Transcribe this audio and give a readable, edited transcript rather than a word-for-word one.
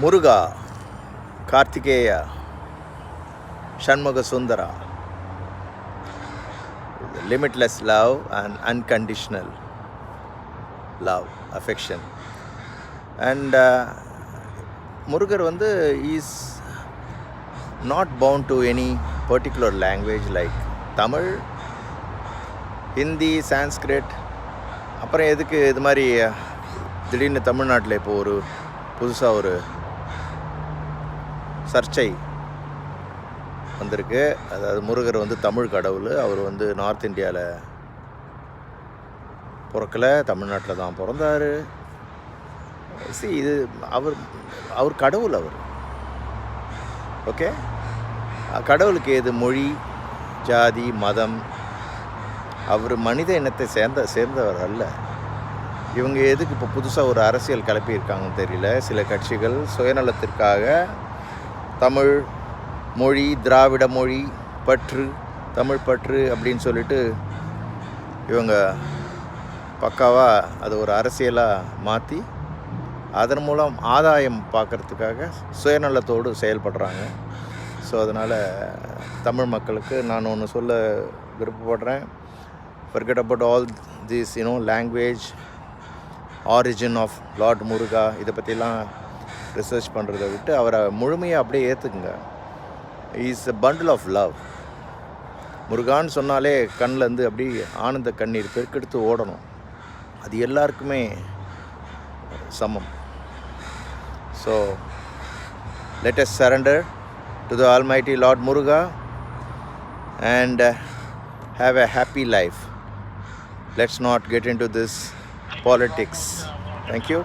Muruga, Karthikeya, Shanmuga Sundara, limitless love and unconditional love, affection. And Murugar is not bound to any particular language like Tamil, Hindi, Sanskrit. அப்புறம் எதுக்கு இது மாதிரி திடீர்னு தமிழ்நாட்டில் இப்போ ஒரு புதுசாக ஒரு சர்ச்சை வந்திருக்கு. அதாவது முருகர் தமிழ் கடவுள், அவர் நார்த் இந்தியாவில் பிறக்கலை, தமிழ்நாட்டில் தான் பிறந்தார். இது அவர் கடவுள். அவர் ஓகே, கடவுளுக்கு ஏது மொழி, ஜாதி, மதம்? அவர் மனித இனத்தை சேர்ந்தவர் அல்ல. இவங்க எதுக்கு இப்போ புதுசாக ஒரு அரசியல் கிளப்பியிருக்காங்கன்னு தெரியல. சில கட்சிகள் சுயநலத்திற்காக தமிழ் மொழி, திராவிட மொழி பற்று, தமிழ் பற்று அப்படின்னு சொல்லிட்டு இவங்க பக்காவாக அதை ஒரு அரசியலாக மாற்றி அதன் மூலம் ஆதாயம் பார்க்குறதுக்காக சுயநலத்தோடு செயல்படுறாங்க. ஸோ அதனால் தமிழ் மக்களுக்கு நான் ஒன்று சொல்ல விருப்பப்படுறேன். Forget about all this, language, origin of Lord Muruga. இதை பற்றிலாம் ரிசர்ச் பண்ணுறதை விட்டு அவரை முழுமையாக அப்படியே ஏற்றுக்குங்க. Is a bundle of love. முருகான்னு சொன்னாலே கண்ணிலேருந்து அப்படி ஆனந்த கண்ணீர் பெருக்கெடுத்து ஓடணும். அது எல்லாருக்குமே சமம். So let us surrender to the Almighty Lord Muruga and have a happy life. Let's not get into this politics. Thank you.